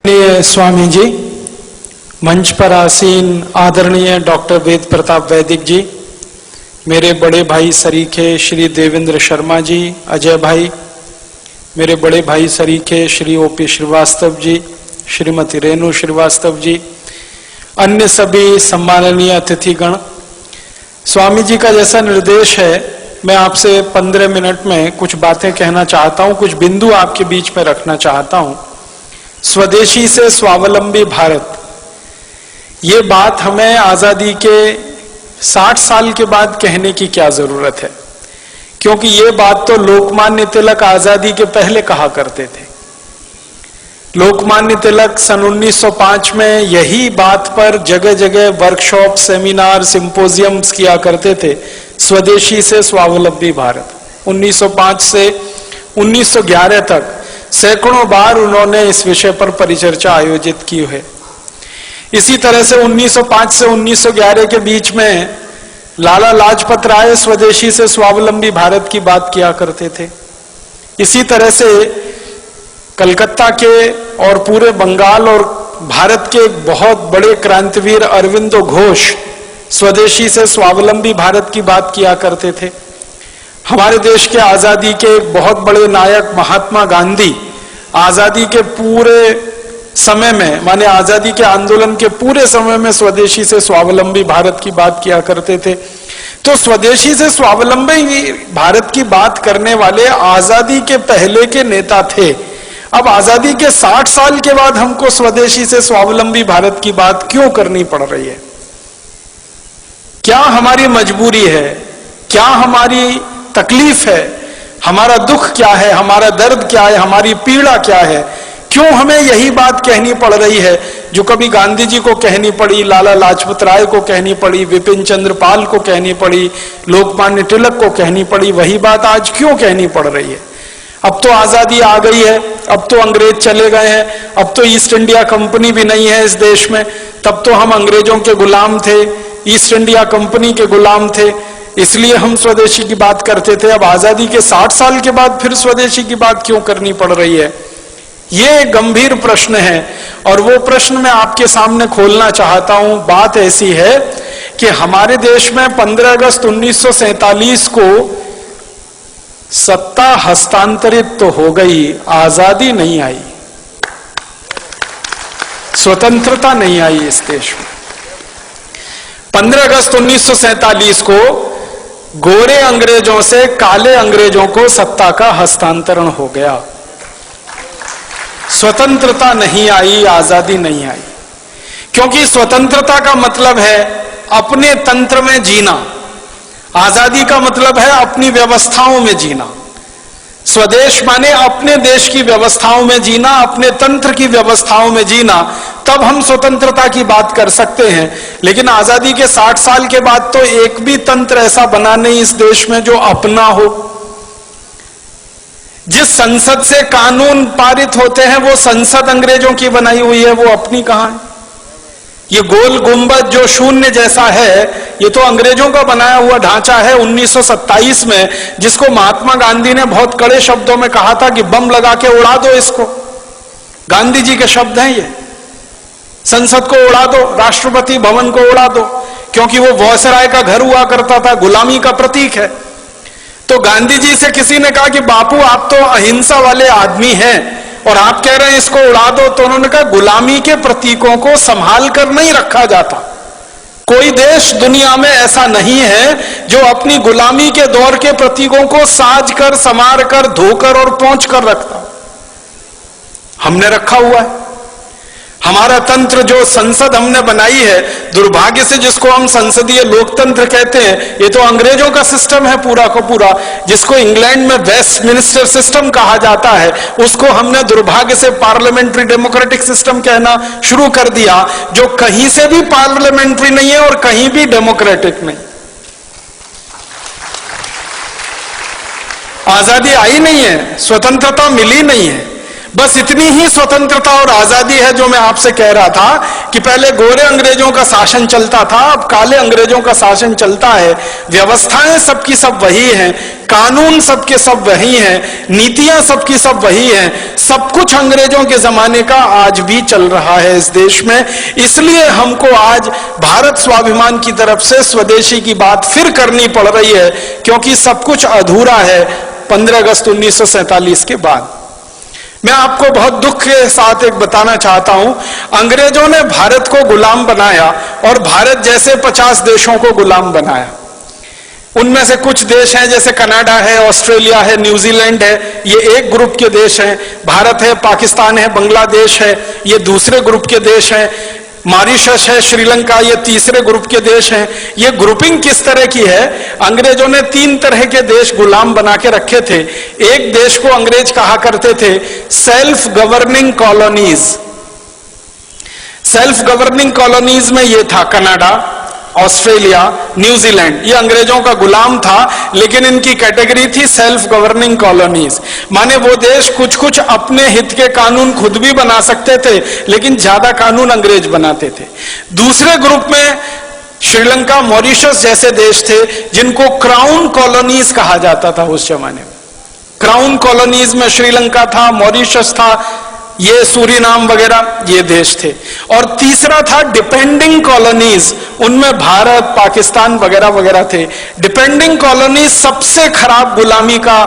स्वामी जी, मंच पर आसीन आदरणीय डॉक्टर वेद प्रताप वैदिक जी, मेरे बड़े भाई सरीखे श्री देवेंद्र शर्मा जी, अजय भाई, मेरे बड़े भाई सरीखे श्री ओपी श्रीवास्तव जी, श्रीमती रेणु श्रीवास्तव जी, अन्य सभी सम्माननीय अतिथिगण, स्वामी जी का जैसा निर्देश है, मैं आपसे 15 मिनट में कुछ बातें कहना चाहता हूं, कुछ बिंदु आपके बीच में रखना चाहता हूं। स्वदेशी से स्वावलंबी भारत, ये बात हमें आजादी के 60 साल के बाद कहने की क्या जरूरत है, क्योंकि ये बात तो लोकमान्य तिलक आजादी के पहले कहा करते थे। लोकमान्य तिलक सन 1905 में यही बात पर जगह जगह वर्कशॉप, सेमिनार, सिंपोजियम्स किया करते थे, स्वदेशी से स्वावलंबी भारत। 1905 से 1911 तक सैकड़ों बार उन्होंने इस विषय पर परिचर्चा आयोजित की है। इसी तरह से 1905 से 1911 के बीच में लाला लाजपत राय स्वदेशी से स्वावलंबी भारत की बात किया करते थे। इसी तरह से कलकत्ता के और पूरे बंगाल और भारत के बहुत बड़े क्रांतिवीर अरविंदो घोष स्वदेशी से स्वावलंबी भारत की बात किया करते थे। हमारे देश के आजादी के एक बहुत बड़े नायक महात्मा गांधी आजादी के पूरे समय में, माने आजादी के आंदोलन के पूरे समय में स्वदेशी से स्वावलंबी भारत की बात किया करते थे। तो स्वदेशी से स्वावलंबी भारत की बात करने वाले आजादी के पहले के नेता थे। अब आजादी के 60 साल के बाद हमको स्वदेशी से स्वावलंबी भारत की बात क्यों करनी पड़ रही है? क्या हमारी मजबूरी है? क्या हमारी तकलीफ है? हमारा दुख क्या है? हमारा दर्द क्या है? हमारी पीड़ा क्या है? क्यों हमें यही बात कहनी पड़ रही है जो कभी गांधी जी को कहनी पड़ी, लाला लाजपत राय को कहनी पड़ी, विपिन चंद्र पाल को कहनी पड़ी, लोकमान्य तिलक को कहनी पड़ी, वही बात आज क्यों कहनी पड़ रही है? अब तो आजादी आ गई है, अब तो अंग्रेज चले गए हैं, अब तो ईस्ट इंडिया कंपनी भी नहीं है इस देश में, तब तो हम अंग्रेजों के गुलाम थे, ईस्ट इंडिया कंपनी के गुलाम थे, इसलिए हम स्वदेशी की बात करते थे। अब आजादी के 60 साल के बाद फिर स्वदेशी की बात क्यों करनी पड़ रही है? ये गंभीर प्रश्न है और वो प्रश्न मैं आपके सामने खोलना चाहता हूं। बात ऐसी है कि हमारे देश में 15 अगस्त 1947 को सत्ता हस्तांतरित तो हो गई, आजादी नहीं आई, स्वतंत्रता नहीं आई इस देश में। 15 अगस्त 1947 को गोरे अंग्रेजों से काले अंग्रेजों को सत्ता का हस्तांतरण हो गया। स्वतंत्रता नहीं आई, आजादी नहीं आई, क्योंकि स्वतंत्रता का मतलब है अपने तंत्र में जीना, आजादी का मतलब है अपनी व्यवस्थाओं में जीना। स्वदेश माने अपने देश की व्यवस्थाओं में जीना, अपने तंत्र की व्यवस्थाओं में जीना, तब हम स्वतंत्रता की बात कर सकते हैं। लेकिन आजादी के 60 साल के बाद तो एक भी तंत्र ऐसा बना नहीं इस देश में जो अपना हो। जिस संसद से कानून पारित होते हैं वो संसद अंग्रेजों की बनाई हुई है, वो अपनी कहां है? ये गोल गुंबद जो शून्य जैसा है, ये तो अंग्रेजों का बनाया हुआ ढांचा है 1927 में, जिसको महात्मा गांधी ने बहुत कड़े शब्दों में कहा था कि बम लगा के उड़ा दो इसको। गांधी जी के शब्द हैं ये। संसद को उड़ा दो, राष्ट्रपति भवन को उड़ा दो, क्योंकि वो वॉयसराय का घर हुआ करता था, गुलामी का प्रतीक है। तो गांधी जी से किसी ने कहा कि बापू आप तो अहिंसा वाले आदमी हैं और आप कह रहे हैं इसको उड़ा दो, तो उन्होंने कहा गुलामी के प्रतीकों को संभाल कर नहीं रखा जाता। कोई देश दुनिया में ऐसा नहीं है जो अपनी गुलामी के दौर के प्रतीकों को साज कर, संवार कर, धोकर और पोंछ कर रखता। हमने रखा हुआ है। हमारा तंत्र जो संसद हमने बनाई है, दुर्भाग्य से जिसको हम संसदीय लोकतंत्र कहते हैं, ये तो अंग्रेजों का सिस्टम है पूरा का पूरा, जिसको इंग्लैंड में वेस्टमिनिस्टर सिस्टम कहा जाता है, उसको हमने दुर्भाग्य से पार्लियामेंट्री डेमोक्रेटिक सिस्टम कहना शुरू कर दिया, जो कहीं से भी पार्लियामेंट्री नहीं है और कहीं भी डेमोक्रेटिक नहीं। आजादी आई नहीं है, स्वतंत्रता मिली नहीं है, बस इतनी ही स्वतंत्रता और आजादी है जो मैं आपसे कह रहा था कि पहले गोरे अंग्रेजों का शासन चलता था, अब काले अंग्रेजों का शासन चलता है। व्यवस्थाएं सबकी सब वही हैं, कानून सबके सब वही हैं, नीतियां सबकी सब वही हैं, सब कुछ अंग्रेजों के जमाने का आज भी चल रहा है इस देश में। इसलिए हमको आज भारत स्वाभिमान की तरफ से स्वदेशी की बात फिर करनी पड़ रही है, क्योंकि सब कुछ अधूरा है 15 अगस्त 1947 के बाद। मैं आपको बहुत दुख के साथ एक बताना चाहता हूं, अंग्रेजों ने भारत को गुलाम बनाया और भारत जैसे 50 देशों को गुलाम बनाया। उनमें से कुछ देश हैं जैसे कनाडा है, ऑस्ट्रेलिया है, न्यूजीलैंड है, ये एक ग्रुप के देश हैं। भारत है, पाकिस्तान है, बांग्लादेश है, ये दूसरे ग्रुप के देश हैं। मॉरिशस है, श्रीलंका, ये तीसरे ग्रुप के देश हैं। ये ग्रुपिंग किस तरह की है? अंग्रेजों ने 3 तरह के देश गुलाम बना के रखे थे। एक देश को अंग्रेज कहा करते थे self governing colonies. Self governing colonies में ये था कनाडा, ऑस्ट्रेलिया, न्यूजीलैंड, ये अंग्रेजों का गुलाम था, लेकिन इनकी कैटेगरी थी सेल्फ गवर्निंग कॉलोनीज। माने वो देश कुछ कुछ अपने हित के कानून खुद भी बना सकते थे, लेकिन ज्यादा कानून अंग्रेज बनाते थे। दूसरे ग्रुप में श्रीलंका, मॉरिशस जैसे देश थे जिनको क्राउन कॉलोनीज कहा जाता था उस जमाने में। क्राउन कॉलोनीज में श्रीलंका था, मॉरिशस था, ये सूरीनाम वगैरह ये देश थे। और तीसरा था डिपेंडिंग कॉलोनीज, उनमें भारत, पाकिस्तान वगैरह वगैरह थे। डिपेंडिंग कॉलोनीज सबसे खराब गुलामी का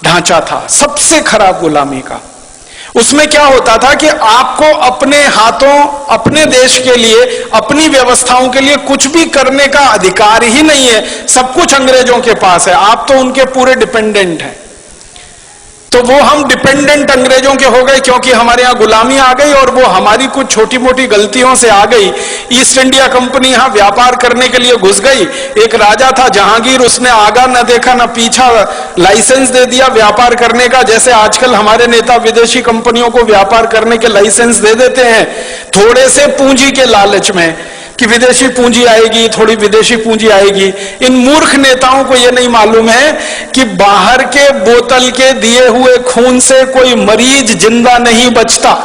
ढांचा था, सबसे खराब गुलामी का। उसमें क्या होता था कि आपको अपने हाथों, अपने देश के लिए, अपनी व्यवस्थाओं के लिए कुछ भी करने का अधिकार ही नहीं है, सब कुछ अंग्रेजों के पास है, आप तो उनके पूरे डिपेंडेंट हैं। तो वो हम डिपेंडेंट अंग्रेजों के हो गए क्योंकि हमारे यहां गुलामी आ गई और वो हमारी कुछ छोटी मोटी गलतियों से आ गई। ईस्ट इंडिया कंपनी यहां व्यापार करने के लिए घुस गई। एक राजा था जहांगीर, उसने आगा न देखा न पीछा, लाइसेंस दे दिया व्यापार करने का। जैसे आजकल हमारे नेता विदेशी कंपनियों को व्यापार करने के लाइसेंस दे देते हैं थोड़े से पूंजी के लालच में कि विदेशी पूंजी आएगी, थोड़ी विदेशी पूंजी आएगी। इन मूर्ख नेताओं को यह नहीं मालूम है कि बाहर के बोतल के दिए हुए खून से कोई मरीज जिंदा नहीं बचता।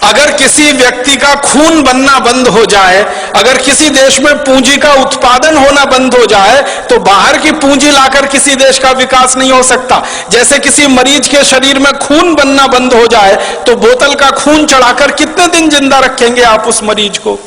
अगर किसी व्यक्ति का खून बनना बंद हो जाए, अगर किसी देश में पूंजी का उत्पादन होना बंद हो जाए, तो बाहर की पूंजी लाकर किसी देश का विकास नहीं हो सकता। जैसे किसी मरीज के शरीर में खून बनना बंद हो जाए, तो बोतल का खून चढ़ाकर कितने दिन जिंदा रखेंगे आप उस मरीज को?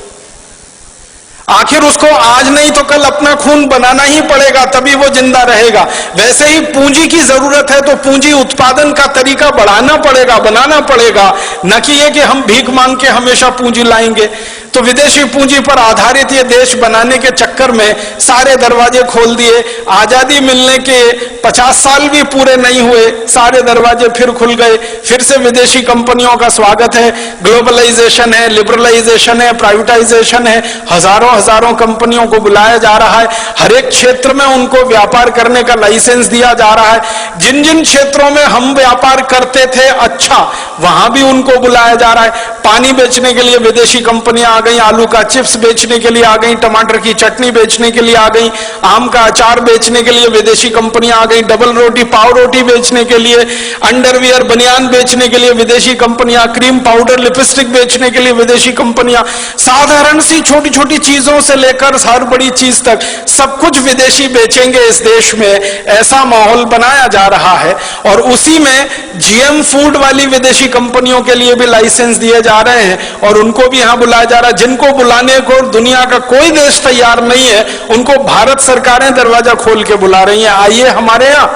आखिर उसको आज नहीं तो कल अपना खून बनाना ही पड़ेगा, तभी वो जिंदा रहेगा। वैसे ही पूंजी की जरूरत है तो पूंजी उत्पादन का तरीका बढ़ाना पड़ेगा, बनाना पड़ेगा, न कि ये कि हम भीख मांग के हमेशा पूंजी लाएंगे। तो विदेशी पूंजी पर आधारित ये देश बनाने के चक्कर में सारे दरवाजे खोल दिए। आजादी मिलने के 50 साल भी पूरे नहीं हुए, सारे दरवाजे फिर खुल गए। फिर से विदेशी कंपनियों का स्वागत है, ग्लोबलाइजेशन है, लिबरलाइजेशन है, प्राइवेटाइजेशन है, हजारों हजारों कंपनियों को बुलाया जा रहा है। हर एक क्षेत्र में उनको व्यापार करने का लाइसेंस दिया जा रहा है। जिन जिन क्षेत्रों में हम व्यापार करते थे अच्छा, वहां भी उनको बुलाया जा रहा है। पानी बेचने के लिए विदेशी कंपनियां आ गई, आलू का चिप्स बेचने के लिए आ गई, टमाटर की चटनी बेचने के लिए आ गई, आम का अचार बेचने के लिए विदेशी कंपनियां आ गई, डबल रोटी, पाव रोटी बेचने के लिए, अंडरवियर, बनियान बेचने के लिए विदेशी कंपनियां, क्रीम पाउडर, लिपस्टिक बेचने के लिए विदेशी कंपनियां। साधारण सी छोटी छोटी चीजों से लेकर हर बड़ी चीज तक सब कुछ विदेशी बेचेंगे इस देश में, ऐसा माहौल बनाया जा रहा है। और उसी में जीएम फूड वाली विदेशी कंपनियों के लिए भी लाइसेंस दिए जा रहे हैं और उनको भी यहां बुलाया जा रहा है। जिनको बुलाने को दुनिया का कोई देश तैयार नहीं है, उनको भारत सरकारें दरवाजा खोल के बुला रही हैं, आइए हमारे यहां,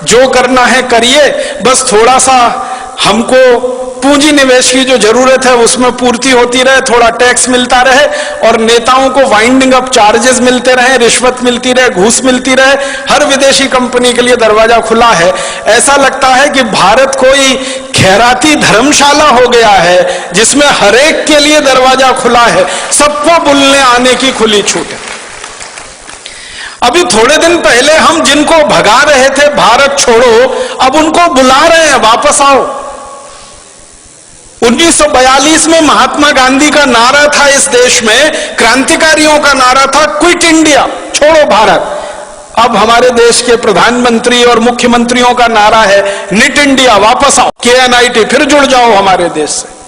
जो करना है करिए, बस थोड़ा सा हमको पूंजी निवेश की जो जरूरत है उसमें पूर्ति होती रहे, थोड़ा टैक्स मिलता रहे और नेताओं को वाइंडिंग अप चार्जेस मिलते रहे, रिश्वत मिलती रहे, घूस मिलती रहे। हर विदेशी कंपनी के लिए दरवाजा खुला है। ऐसा लगता है कि भारत कोई खैराती धर्मशाला हो गया है जिसमें हर एक के लिए दरवाजा खुला है, सबको बुलने आने की खुली छूट है। अभी थोड़े दिन पहले हम जिनको भगा रहे थे भारत छोड़ो, अब उनको बुला रहे हैं वापस आओ। 1942 में महात्मा गांधी का नारा था इस देश में, क्रांतिकारियों का नारा था क्विट इंडिया, छोड़ो भारत। अब हमारे देश के प्रधानमंत्री और मुख्यमंत्रियों का नारा है निट इंडिया, वापस आओ, KNIT, फिर जुड़ जाओ हमारे देश से।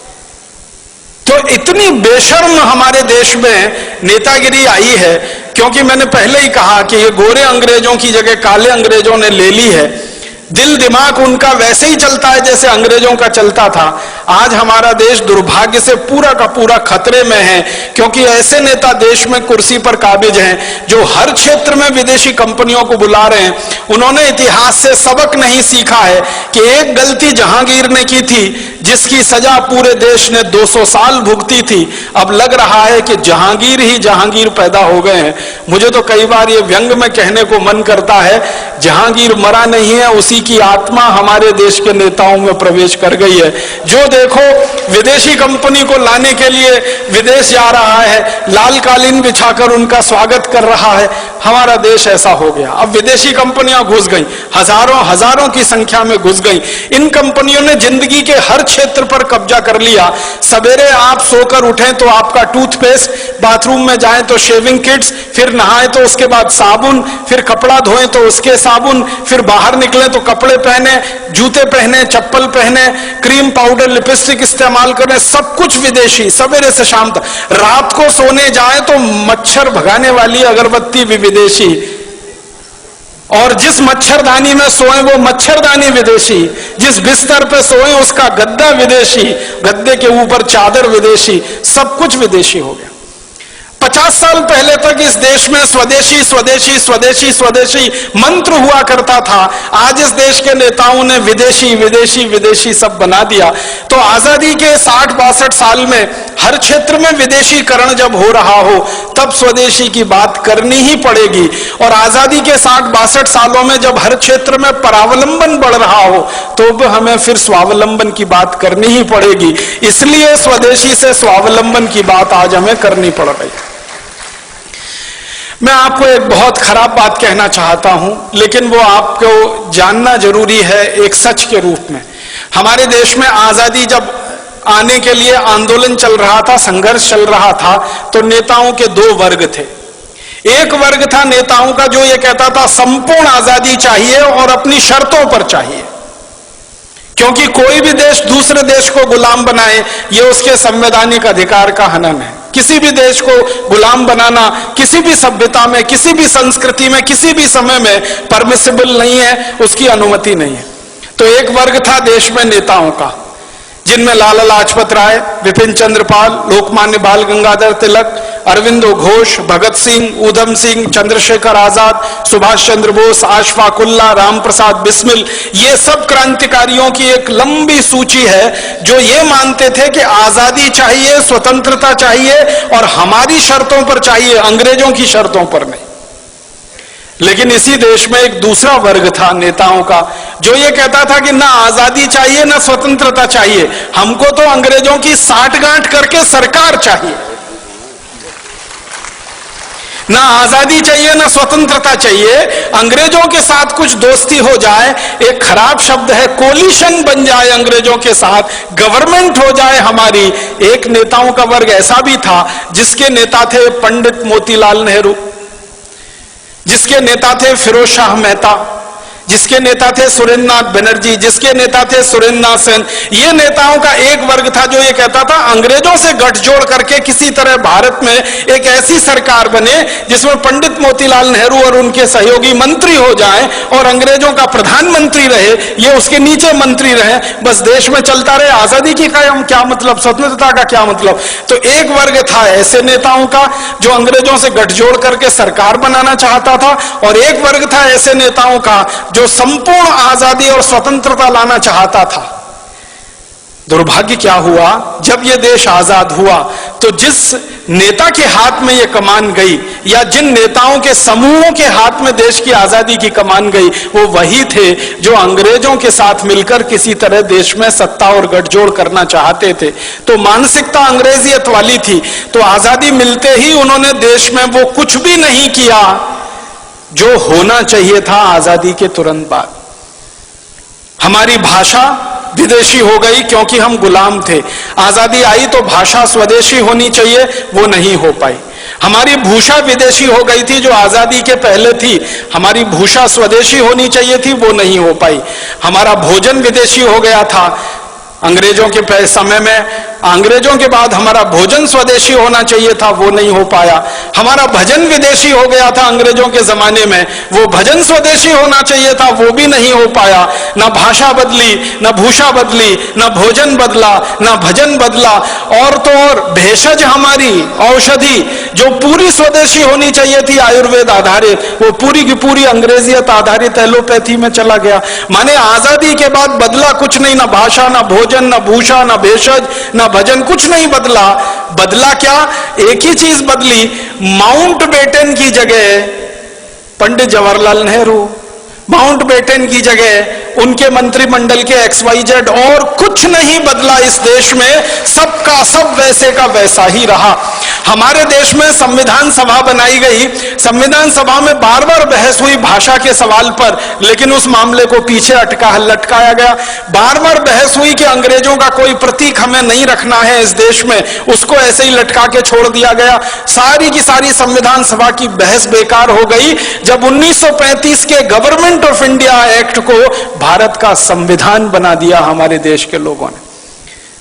तो इतनी बेशर्म हमारे देश में नेतागिरी आई है, क्योंकि मैंने पहले ही कहा कि ये गोरे अंग्रेजों की जगह काले अंग्रेजों ने ले ली है। दिल दिमाग उनका वैसे ही चलता है जैसे अंग्रेजों का चलता था। आज हमारा देश दुर्भाग्य से पूरा का पूरा खतरे में है, क्योंकि ऐसे नेता देश में कुर्सी पर काबिज हैं जो हर क्षेत्र में विदेशी कंपनियों को बुला रहे हैं। उन्होंने इतिहास से सबक नहीं सीखा है कि एक गलती जहांगीर ने की थी जिसकी सजा पूरे देश ने 200 साल भुगती थी। अब लग रहा है कि जहांगीर ही जहांगीर पैदा हो गए हैं। मुझे तो कई बार ये व्यंग में कहने को मन करता है, जहांगीर मरा नहीं है, उसी की आत्मा हमारे देश के नेताओं में प्रवेश कर गई है। जो देखो विदेशी कंपनी को लाने के लिए विदेश जा रहा है, लाल कालीन बिछाकर उनका स्वागत कर रहा है। हमारा देश ऐसा हो गया। अब विदेशी कंपनियां घुस गई, हजारों की संख्या में घुस गई। इन कंपनियों ने जिंदगी के हर क्षेत्र पर कब्जा कर लिया। सवेरे आप सोकर उठें तो आपका टूथपेस्ट, बाथरूम में जाएं तो शेविंग किट्स, फिर नहाएं तो उसके बाद साबुन, फिर कपड़ा धोएं तो उसके साबुन, फिर बाहर निकलें तो कपड़े पहने, जूते पहने, चप्पल पहने, क्रीम पाउडर लिपस्टिक इस्तेमाल करें, सब कुछ विदेशी। सवेरे से शाम तक, रात को सोने जाए तो मच्छर भगाने वाली अगरबत्ती भी विदेशी, और जिस मच्छरदानी में सोए वो मच्छरदानी विदेशी, जिस बिस्तर पे सोए उसका गद्दा विदेशी, गद्दे के ऊपर चादर विदेशी, सब कुछ विदेशी हो गया। 50 साल पहले तक इस देश में स्वदेशी स्वदेशी स्वदेशी स्वदेशी मंत्र हुआ करता था। आज इस देश के नेताओं ने विदेशी विदेशी विदेशी सब बना दिया। तो आजादी के 60-62 साल में हर क्षेत्र में विदेशीकरण जब हो रहा हो तब स्वदेशी की बात करनी ही पड़ेगी। और आजादी के 60-62 सालों में जब हर क्षेत्र में परावलंबन बढ़ रहा हो तो हमें फिर स्वावलंबन की बात करनी ही पड़ेगी। इसलिए स्वदेशी से स्वावलंबन की बात आज हमें करनी पड़ रही है। मैं आपको एक बहुत खराब बात कहना चाहता हूं, लेकिन वो आपको जानना जरूरी है एक सच के रूप में। हमारे देश में आजादी जब आने के लिए आंदोलन चल रहा था, संघर्ष चल रहा था, तो नेताओं के 2 वर्ग थे। एक वर्ग था नेताओं का जो ये कहता था संपूर्ण आजादी चाहिए और अपनी शर्तों पर चाहिए, क्योंकि कोई भी देश दूसरे देश को गुलाम बनाए ये उसके संवैधानिक अधिकार का हनन है। किसी भी देश को गुलाम बनाना किसी भी सभ्यता में, किसी भी संस्कृति में, किसी भी समय में परमिसिबल नहीं है, उसकी अनुमति नहीं है। तो एक वर्ग था देश में नेताओं का, जिनमें लाला लाजपत राय, विपिन चंद्र पाल, लोकमान्य बाल गंगाधर तिलक, अरविंदो घोष, भगत सिंह, ऊधम सिंह, चंद्रशेखर आजाद, सुभाष चंद्र बोस, अशफाक उल्लाह, राम प्रसाद बिस्मिल, ये सब क्रांतिकारियों की एक लंबी सूची है जो ये मानते थे कि आजादी चाहिए, स्वतंत्रता चाहिए और हमारी शर्तों पर चाहिए, अंग्रेजों की शर्तों पर नहीं। लेकिन इसी देश में एक दूसरा वर्ग था नेताओं का जो ये कहता था कि ना आजादी चाहिए ना स्वतंत्रता चाहिए, हमको तो अंग्रेजों की साठगांठ करके सरकार चाहिए। ना आजादी चाहिए ना स्वतंत्रता चाहिए, अंग्रेजों के साथ कुछ दोस्ती हो जाए, एक खराब शब्द है कोलिशन बन जाए अंग्रेजों के साथ, गवर्नमेंट हो जाए हमारी। एक नेताओं का वर्ग ऐसा भी था जिसके नेता थे पंडित मोतीलाल नेहरू, जिसके नेता थे फिरोज शाह मेहता, जिसके नेता थे सुरेंद्र नाथ बनर्जी, जिसके नेता थे सुरेंद्र नाथ सेन। ये नेताओं का एक वर्ग था जो ये कहता था अंग्रेजों से गठजोड़ करके किसी तरह भारत में एक ऐसी सरकार बने जिसमें पंडित मोतीलाल नेहरू और उनके सहयोगी मंत्री हो जाएं और अंग्रेजों का प्रधानमंत्री रहे, ये उसके नीचे मंत्री रहे, बस देश में चलता रहे। आजादी की क्या मतलब, स्वतंत्रता का क्या मतलब। तो एक वर्ग था ऐसे नेताओं का जो अंग्रेजों से गठजोड़ करके सरकार बनाना चाहता था, और एक वर्ग था ऐसे नेताओं का जो संपूर्ण आजादी और स्वतंत्रता लाना चाहता था। दुर्भाग्य क्या हुआ, जब यह देश आजाद हुआ तो जिस नेता के हाथ में यह कमान गई या जिन नेताओं के समूहों के हाथ में देश की आजादी की कमान गई, वो वही थे जो अंग्रेजों के साथ मिलकर किसी तरह देश में सत्ता और गठजोड़ करना चाहते थे। तो मानसिकता अंग्रेजियत वाली थी। तो आजादी मिलते ही उन्होंने देश में वो कुछ भी नहीं किया जो होना चाहिए था आजादी के तुरंत बाद। हमारी भाषा विदेशी हो गई क्योंकि हम गुलाम थे। आजादी आई तो भाषा स्वदेशी होनी चाहिए, वो नहीं हो पाई। हमारी भूषा विदेशी हो गई थी, जो आजादी के पहले थी। हमारी भूषा स्वदेशी होनी चाहिए थी, वो नहीं हो पाई। हमारा भोजन विदेशी हो गया था अंग्रेजों के समय में। अंग्रेजों के बाद हमारा भोजन स्वदेशी होना चाहिए था, वो नहीं हो पाया। हमारा भजन विदेशी हो गया था अंग्रेजों के जमाने में, वो भजन स्वदेशी होना चाहिए था, वो भी नहीं हो पाया। ना भाषा बदली, ना भूषा बदली, ना भोजन बदला, ना भजन बदला। और तो और भेषज हमारी औषधि जो पूरी स्वदेशी होनी चाहिए थी आयुर्वेद आधारित, वो पूरी की पूरी अंग्रेजियत आधारित एलोपैथी में चला गया। माने आजादी के बाद बदला कुछ नहीं, ना भाषा, ना भोजन, ना भूषा, ना भेषज, ना भजन, कुछ नहीं बदला। बदला क्या? एक ही चीज बदली, माउंटबेटन की जगह पंडित जवाहरलाल नेहरू, माउंटबेटन की जगह उनके मंत्रिमंडल के XYZ, और कुछ नहीं बदला इस देश में। सबका सब वैसे का वैसा ही रहा। हमारे देश में संविधान सभा बनाई गई, संविधान सभा में बार बार बहस हुई भाषा के सवाल पर, लेकिन उस मामले को पीछे लटकाया गया। बार बार बहस हुई कि अंग्रेजों का कोई प्रतीक हमें नहीं रखना है इस देश में, उसको ऐसे ही लटका के छोड़ दिया गया। सारी की सारी संविधान सभा की बहस बेकार हो गई जब 1935 के गवर्नमेंट ऑफ इंडिया एक्ट को भारत का संविधान बना दिया हमारे देश के लोगों ने।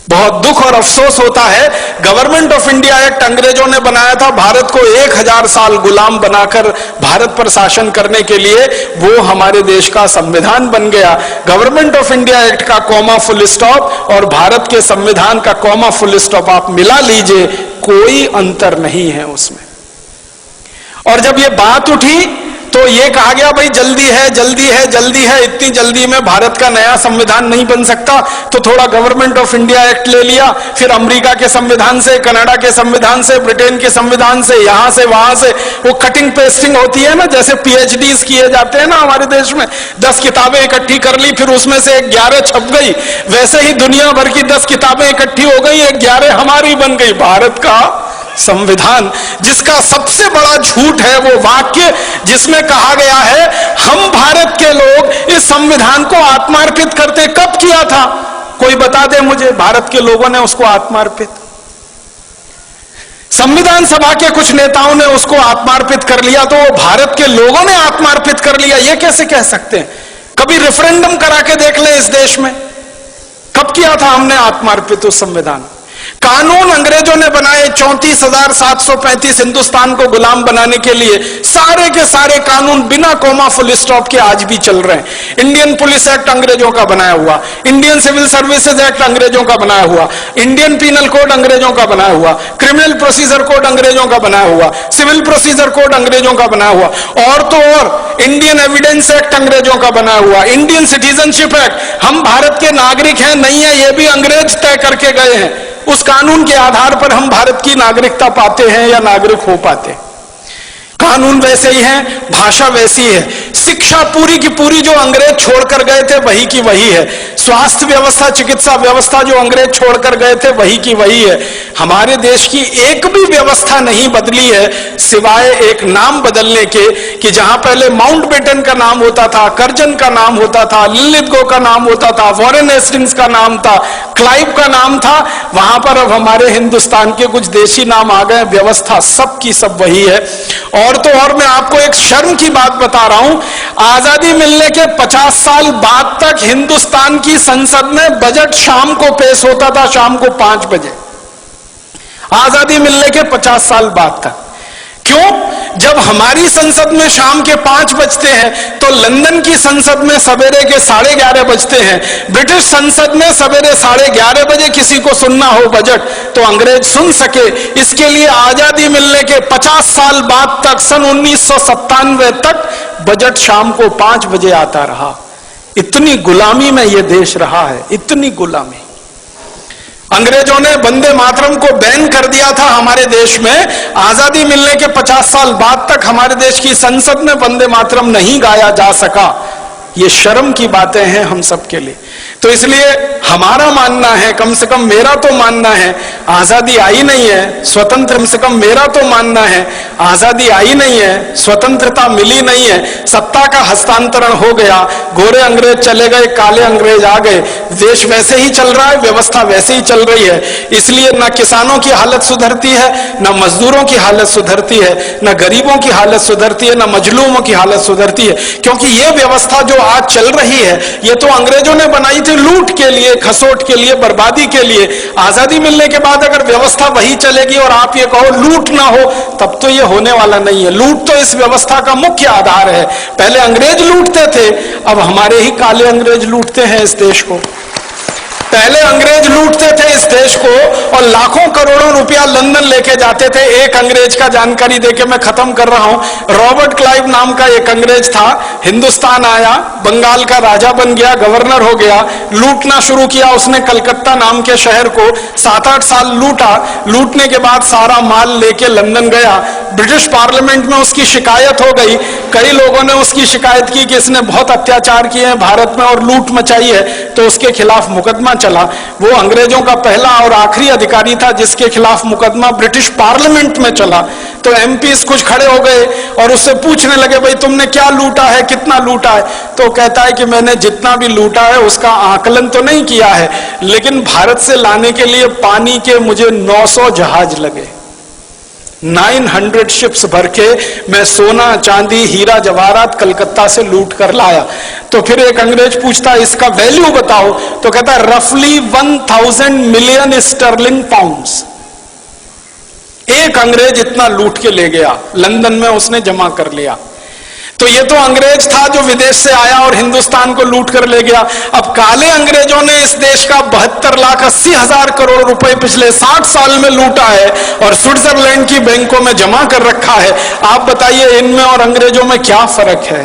बहुत दुख और अफसोस होता है, गवर्नमेंट ऑफ इंडिया एक्ट अंग्रेजों ने बनाया था भारत को 1000 साल गुलाम बनाकर भारत पर शासन करने के लिए, वो हमारे देश का संविधान बन गया। गवर्नमेंट ऑफ इंडिया एक्ट का कॉमा फुल स्टॉप और भारत के संविधान का कॉमा फुल स्टॉप आप मिला लीजिए, कोई अंतर नहीं है उसमें। और जब ये बात उठी तो ये कहा गया भाई जल्दी है, जल्दी है, जल्दी है, इतनी जल्दी में भारत का नया संविधान नहीं बन सकता, तो थोड़ा गवर्नमेंट ऑफ इंडिया एक्ट ले लिया, फिर अमेरिका के संविधान से, कनाडा के संविधान से, ब्रिटेन के संविधान से, यहां से वहां से, वो कटिंग पेस्टिंग होती है ना, जैसे PhDs किए जाते हैं ना हमारे देश में। 10 किताबें इकट्ठी कर ली, फिर उसमें से 11 छप गई, वैसे ही दुनिया भर की 10 किताबें इकट्ठी हो गई, 11 हमारी बन गई। भारत का संविधान, जिसका सबसे बड़ा झूठ है वो वाक्य जिसमें कहा गया है हम भारत के लोग इस संविधान को आत्मार्पित करते। कब किया था? कोई बता दे मुझे, भारत के लोगों ने उसको आत्मार्पित? संविधान सभा के कुछ नेताओं ने उसको आत्मार्पित कर लिया, तो वो भारत के लोगों ने आत्मार्पित कर लिया, ये कैसे कह सकते हैं? कभी रेफरेंडम करा के देख ले इस देश में, कब किया था हमने आत्मार्पित उस संविधान? कानून अंग्रेजों ने बनाए 34,735 हिंदुस्तान को गुलाम बनाने के लिए, सारे के सारे कानून बिना कॉमा फुल स्टॉप के आज भी चल रहे हैं। इंडियन पुलिस एक्ट अंग्रेजों का बनाया हुआ, इंडियन सिविल सर्विसेज एक्ट अंग्रेजों का बनाया हुआ, इंडियन पीनल कोड अंग्रेजों का बनाया हुआ, क्रिमिनल प्रोसीजर कोड अंग्रेजों का बनाया हुआ, सिविल प्रोसीजर कोड अंग्रेजों का बनाया हुआ, और तो और इंडियन एविडेंस एक्ट अंग्रेजों का बनाया हुआ, इंडियन सिटीजनशिप एक्ट। हम भारत के नागरिक हैं नहीं है, ये भी अंग्रेज तय करके गए हैं। उस कानून के आधार पर हम भारत की नागरिकता पाते हैं या नागरिक हो पाते हैं। कानून वैसे ही है, भाषा वैसी है, शिक्षा पूरी की पूरी जो अंग्रेज छोड़कर गए थे वही की वही है, स्वास्थ्य व्यवस्था, चिकित्सा व्यवस्था जो अंग्रेज छोड़कर गए थे वही की वही है। हमारे देश की एक भी व्यवस्था नहीं बदली है सिवाय एक नाम बदलने के, कि जहां पहले माउंटबेटन का नाम होता था, कर्जन का नाम होता था, लिलिथगो का नाम होता था, वॉरेन हेस्टिंग्स का नाम था, क्लाइव का नाम था, वहां पर अब हमारे हिंदुस्तान के कुछ देशी नाम आ गए। व्यवस्था सब की सब वही है। और तो और मैं आपको एक शर्म की बात बता रहा हूं, आजादी मिलने के 50 साल बाद तक हिंदुस्तान की संसद में बजट शाम को पेश होता था, शाम को 5 बजे। आजादी मिलने के 50 साल बाद तक। क्यों? जब हमारी संसद में शाम के 5 बजते हैं तो लंदन की संसद में सवेरे के 11:30 बजते हैं। ब्रिटिश संसद में सवेरे 11:30 बजे किसी को सुनना हो बजट तो अंग्रेज सुन सके, इसके लिए आजादी मिलने के 50 साल बाद तक, सन 1997 तक बजट शाम को 5 बजे आता रहा। इतनी गुलामी में यह देश रहा है, इतनी गुलामी। अंग्रेजों ने वंदे मातरम को बैन कर दिया था हमारे देश में। आजादी मिलने के 50 साल बाद तक हमारे देश की संसद में वंदे मातरम नहीं गाया जा सका। ये शर्म की बातें हैं हम सबके लिए। तो इसलिए हमारा मानना है, कम से कम मेरा तो मानना है, आजादी आई नहीं है स्वतंत्र, कम से कम मेरा तो मानना है आजादी आई नहीं है, स्वतंत्रता मिली नहीं है, सत्ता का हस्तांतरण हो गया, गोरे अंग्रेज चले गए, काले अंग्रेज आ गए, देश वैसे ही चल रहा है, व्यवस्था वैसे ही चल रही है। इसलिए ना किसानों की हालत सुधरती है, ना मजदूरों की हालत सुधरती है, ना गरीबों की हालत सुधरती है, ना मजलूमों की हालत सुधरती है, क्योंकि ये व्यवस्था जो आज चल रही है ये तो अंग्रेजों ने बनाई थी लूट के लिए, खसोट के लिए, बर्बादी के लिए। आजादी मिलने के बाद अगर व्यवस्था वही चलेगी और आप ये कहो लूट ना हो, तब तो ये होने वाला नहीं है। लूट तो इस व्यवस्था का मुख्य आधार है। पहले अंग्रेज लूटते थे, अब हमारे ही काले अंग्रेज लूटते हैं इस देश को। पहले अंग्रेज लूटते थे इस देश को और लाखों करोड़ों रुपया लंदन लेके जाते थे। एक अंग्रेज का जानकारी देके मैं खत्म कर रहा हूं। रॉबर्ट क्लाइव नाम का एक अंग्रेज था, हिंदुस्तान आया, बंगाल का राजा बन गया, गवर्नर हो गया, लूटना शुरू किया उसने कलकत्ता नाम के शहर को। 7-8 साल लूटा, लूटने के बाद सारा माल लेके लंदन गया। ब्रिटिश पार्लियामेंट में उसकी शिकायत हो गई। कई लोगों ने उसकी शिकायत की कि इसने बहुत अत्याचार किए हैं भारत में और लूट मचाई है, तो उसके खिलाफ मुकदमा चला। वो अंग्रेजों का पहला और आखिरी अधिकारी था जिसके खिलाफ मुकदमा ब्रिटिश पार्लियामेंट में चला। तो एमपीस कुछ खड़े हो गए और उससे पूछने लगे, भाई तुमने क्या लूटा है, कितना लूटा है? तो कहता है कि मैंने जितना भी लूटा है उसका आकलन तो नहीं किया है, लेकिन भारत से लाने के लिए पानी के मुझे 900 जहाज लगे, 900 शिप्स भर के मैं सोना चांदी हीरा जवाहरात कलकत्ता से लूट कर लाया। तो फिर एक अंग्रेज पूछता इसका वैल्यू बताओ, तो कहता है रफली 1000 मिलियन स्टर्लिंग पाउंड्स। एक अंग्रेज इतना लूट के ले गया, लंदन में उसने जमा कर लिया। तो ये तो अंग्रेज था जो विदेश से आया और हिंदुस्तान को लूट कर ले गया। अब काले अंग्रेजों ने इस देश का 72,80,000 करोड़ रुपए पिछले 60 साल में लूटा है और स्विट्जरलैंड की बैंकों में जमा कर रखा है। आप बताइए इनमें और अंग्रेजों में क्या फर्क है?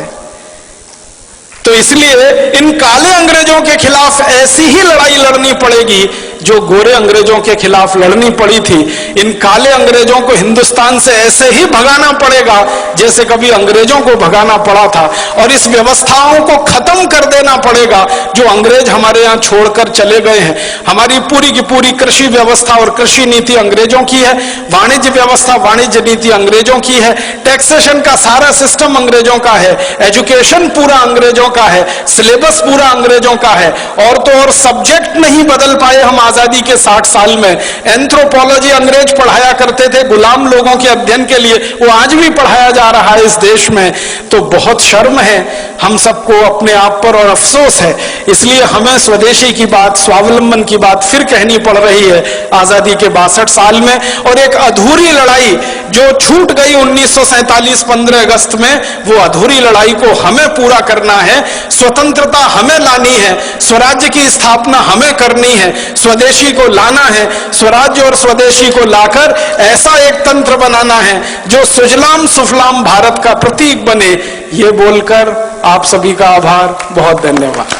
तो इसलिए इन काले अंग्रेजों के खिलाफ ऐसी ही लड़ाई लड़नी पड़ेगी जो गोरे अंग्रेजों के खिलाफ लड़नी पड़ी थी। इन काले अंग्रेजों को हिंदुस्तान से ऐसे ही भगाना पड़ेगा जैसे कभी अंग्रेजों को भगाना पड़ा था, और इस व्यवस्थाओं को खत्म कर देना पड़ेगा जो अंग्रेज हमारे यहां छोड़कर चले गए हैं। हमारी पूरी की पूरी कृषि व्यवस्था और कृषि नीति अंग्रेजों की है, वाणिज्य व्यवस्था वाणिज्य नीति अंग्रेजों की है, टैक्सेशन का सारा सिस्टम अंग्रेजों का है, एजुकेशन पूरा अंग्रेजों का है, सिलेबस पूरा अंग्रेजों का है। और तो और सब्जेक्ट नहीं बदल पाए हम आजादी के 60 साल में। एंथ्रोपोलॉजी अंग्रेज पढ़ाया करते थे गुलाम लोगों के अध्ययन के लिए, वो आज भी पढ़ाया जा रहा है इस देश में। तो बहुत शर्म है हम सबको अपने आप पर और अफसोस है। इसलिए हमें स्वदेशी की बात, स्वावलंबन की बात फिर कहनी पड़ रही है आजादी के 62 साल में। और एक अधूरी लड़ाई जो छूट गई 1947 15 अगस्त में, वो अधूरी लड़ाई को हमें पूरा करना है। स्वतंत्रता हमें लानी है, स्वराज्य की स्थापना हमें करनी है, स्वदेशी को लाना है, स्वराज्य और स्वदेशी को लाकर ऐसा एक तंत्र बनाना है जो सुजलाम सुफलाम भारत का प्रतीक बने। ये बोलकर आप सभी का आभार, बहुत धन्यवाद।